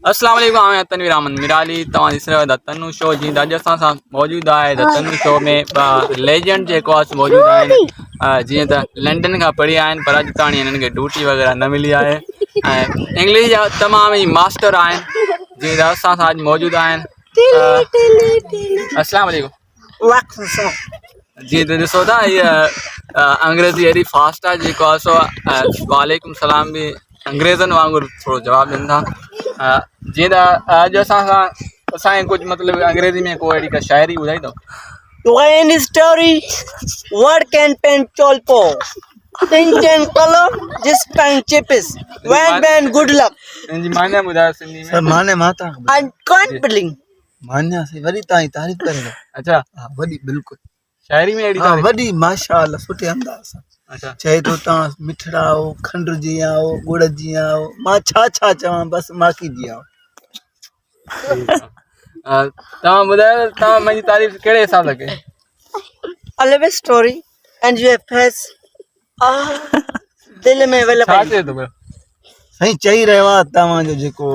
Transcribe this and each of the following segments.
अस्सलाम वालेकुम आए तनवीर अहमद मिराली तव्हां ॾिसी रहियो तनु शो जी अॼु असां सां मौजूदु आहे तनु शो में लेजेंड जेको आहे मौजूदु आहिनि जीअं त लंडन खां पढ़ी आहिनि पर अॼु ताणी हिननि खे ड्यूटी वग़ैरह न मिली आहे ऐं इंग्लिश जा तमामु ई मास्टर आहिनि जीअं त असां सां अॼु मौजूदु आहिनि। अस्सलाम वालेकुम। जी त ॾिसो था हीअ अंग्रेज़ी एॾी फास्ट आहे जेको आहे सो वालेकुम सलाम बि अंग्रेज़नि वांगुरु थोरो जवाबु ॾियनि था। जीअं त अॼु असांखे कुझु मतिलबु अंग्रेज़ी में को अहिड़ी का शाइरी ॿुधाई अथव? When story, word can pen cholpo. Think and color, just pen chipis. When good luck. इनजी माने ॿुधायो सिंधी में। सर माने माता And can't bling. मान्या से वरी ताई तारीफ़ करेगा। अच्छा हाँ वडी बिल्कुल शायरी में अहिड़ी हाँ तारीफ़? वडी माशाअल्लाह सुठे अंदाज़ सां। अच्छा चाहे तो तव्हां मिठड़ा हो खंड जी आओ गुड़ जी आओ मां छा चवां बसि माखी जी आओ। तव्हां ॿुधायो तव्हां मुंहिंजी तारीफ़ कहिड़े हिसाब सां कई? Always story and your face. दिल में वेल छा चए थो पियो? साईं चई रहियो आहे तव्हांजो जेको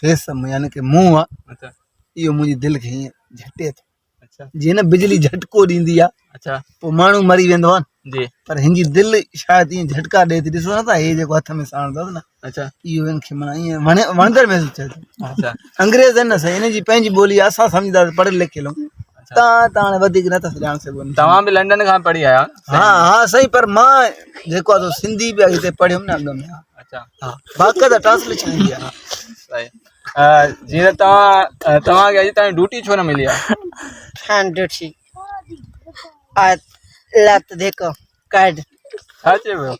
फेस यानी कि मुंहुं आहे अच्छा इहो मुंहिंजी दिलि खे हीअं झटे थो अच्छा जीअं न बिजली झटको ॾींदी आहे अच्छा पोइ माण्हू मरी वेंदो आहे जी पर हिनजी दिलि शायदि ईअं झटका ॾिए थी। ॾिसो नथा हे जेको हथ में साण अथव न अच्छा इहो हिनखे माना ईअं वणंदड़ महसूसु थिए थो। अच्छा अंग्रेज़ आहिनि न साईं हिनजी पंहिंजी ॿोली आहे असां सम्झंदासीं पढ़ियल लिखियल आहियूं तव्हां हाणे वधीक नथा ॼाण सघो। तव्हां बि लंडन खां पढ़ी आया? हा हा साईं पर मां जेको आहे सिंधी बि हिते पढ़ियुमि न अॻ में। अच्छा हा बाक़ाइदा ट्रांसलेशन ईंदी आहे। सही जीअं तव्हांखे अॼु ताईं ड्यूटी छो न मिली आहे? hand duty. Let देखो कार्ड छा चए पियो?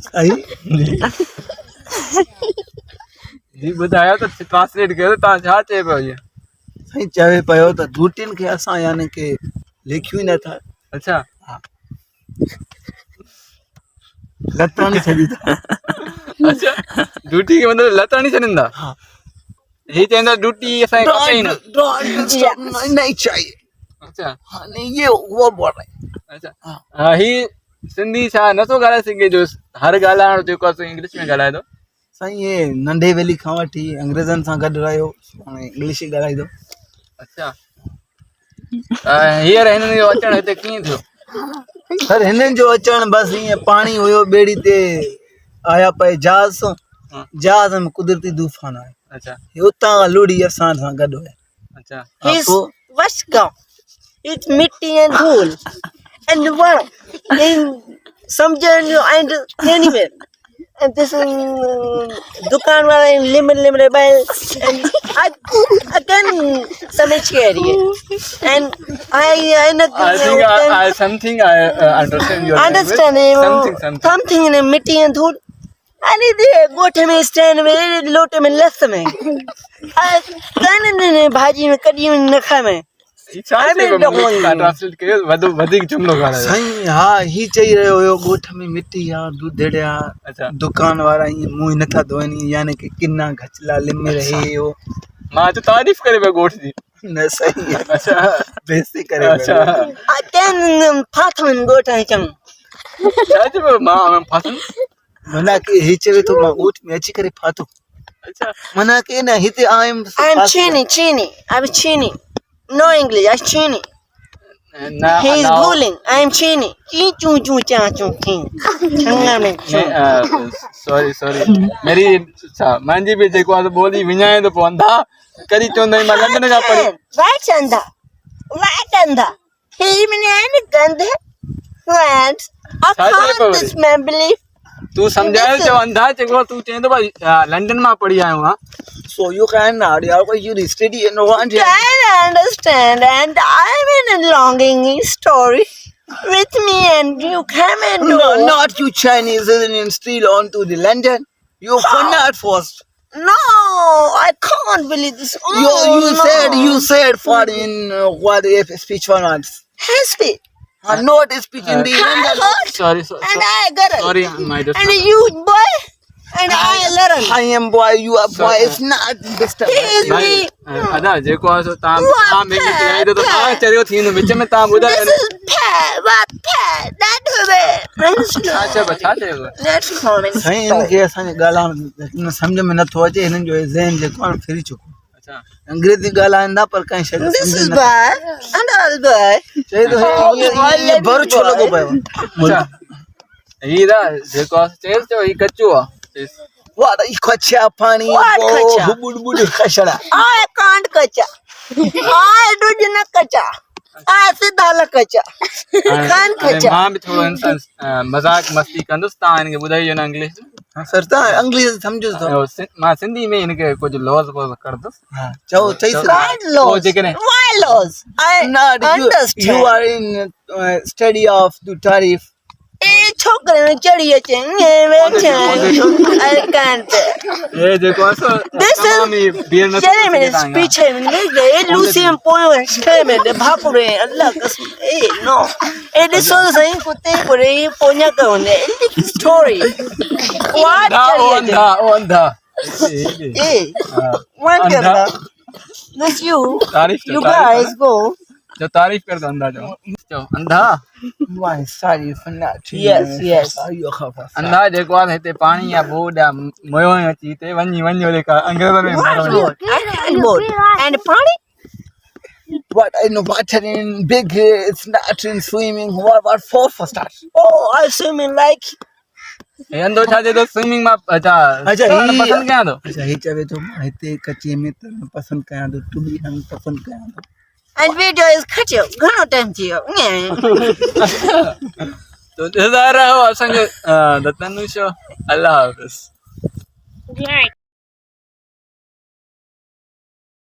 सही जी ॿुधायो त ट्रांसलेट कयो तव्हां छा चए पियो इहो? साईं चवे पियो त ड्यूटियुनि खे असां यानी कि लिखियूं ई नथा। अच्छा लताणी छॾी था। अच्छा ड्यूटी खे मतिलबु लताणी छॾींदा? हा ही चवंदा ड्यूटी असांखे खपे ई न। नहीं चाहिए। अच्छा हाँ नहीं ये वो बोल रहे हैं। अच्छा ही सिंधी छा नथो ॻाल्हाए सघे जो हर ॻाल्हाइण जेको आहे इंग्लिश में ॻाल्हाए थो? साईं ये नंढे वेली खां वठी अंग्रेज़नि सां गॾु रहियो हाणे इंग्लिश ई ॻाल्हाईंदो। अच्छा हींअर हिननि जो अचणु हिते कीअं थियो? सर हिननि जो अचणु बसि ईअं पाणी हुयो ॿेड़ी ते आया पए जहाज़ सां जहाज़ में कुदरती तूफ़ान आयो। अच्छा उतां लुड़ी असां सां गॾु हुया। अच्छा He's what's gone? It's mitti and धूल and work in some journey and anywhere. And this दुकान वाला in limit by and I can समझ के आ रही है and I something I understand your understand something in a mitti and धूल and it गोठे में stand में लोटे में लस में ने भाजी में कड़ी में नखा में ट्रांसलेट कयो वधीक जुमिलो ॻाल्हायो। साईं हा ही चई रहियो हुयो ॻोठ में मिटी आहे दूधड़िया अच्छा दुकान वारा ईअं मुंहुं नथा धोइनि यानी कि किना घचला लिमे रहे हो मां त तारीफ़ करे पियो ॻोठ जी। न सही आहे। अच्छा बेइज्जती करे अच्छा फाथन गोठा चंग छा चइबो मां फाथन मना कि ही चवे थो मां ॻोठ में अची करे फाथो। अच्छा मना कि न हिते I'm chini no English I'm chini he's bullying I'm chini choo choo cha choo chंगा में सॉरी मेरी मुंहिंजी बि जेको आहे ॿोली विञाए थो पोइ अंधा कॾहिं चवंदा आहिनि मां लंडन खां पढ़ी right अंधा he mean गंदे what I can't this man believe तू सम्झायो चयो अंधा जेको तू चवंदो भाई लंडन मां पढ़ी आयो आहियां so you can you study and want I understand and I'm in a longing story with me and you come and no not you Chinese and still on to the London you cannot first no I can't believe this you said for in what if speech for not speech not speech in the sorry and I got it sorry my and you boy and I learn I am boy you are boy it's not disturb अदा जेको आहे सो तव्हां में ॿुधाए थो तव्हां चरियो थींदो विच में तव्हां ॿुधायो that छा चइबो Let's comment. साईं इनखे असांजे ॻाल्हाइण सम्झ में नथो अचे हिननि जो ज़हन जेको आहे फिरी चुको अच्छा अंग्रेजी ॻाल्हाईंदा पर कंहिं शइ This is bad and all bad. चए थो हीअं बर छो लॻो पियो अच्छा ही दा जेको आहे चएसि चयो ही कचो आहे वाह ई कच्चा पानी What कच्चा? बुड खशड़ा I can't kacha. I do not kacha. I sit down kacha. Can't kacha. मां बि थोरो इंसान मज़ाक मस्ती कंदुसि तव्हां हिनखे ॿुधाइजो न इंग्लिश हां सर तव्हां अंग्रेजी सम्झो था मां सिंधी में हिनखे कुझु लॉज़ वॉज़ कंदुसि हां चओ चई Kind laws. जेकॾहिं Why laws? I understand. you are in study of the tariff छोकरे में चढ़ी अचे I can't. हे जेको आहे This is चले में पीछे में ले गए लूसियम पोए छे में भापुरे अल्लाह कसम ए नो ए दिस वाज सही कुत्ते परे पोन्या कहने स्टोरी व्हाट अंधा अंधा ए व्हाट करदा this you guys go जो तारीफ कर दो अंधा जो अंधा my sorry for not yes अंधा जेको आहे हिते पाणी या बोड या मोयो अची हिते वञो जेका अंग्रेज़नि में and party what I know water in big it's not in swimming what for start oh I swimming like हे अंधो छा चए थो स्विमिंग मां अच्छा अच्छा पसंदि कयां थो अच्छा ही चवे थो मां हिते कचे में तरण पसंदि कयां थो टू बी हम पसंदि कयां थो and video is खटियो घणो टाइम थियो तो ॾिसंदा रहो असांजो द तनु शो अल्लाह हाफ़िज़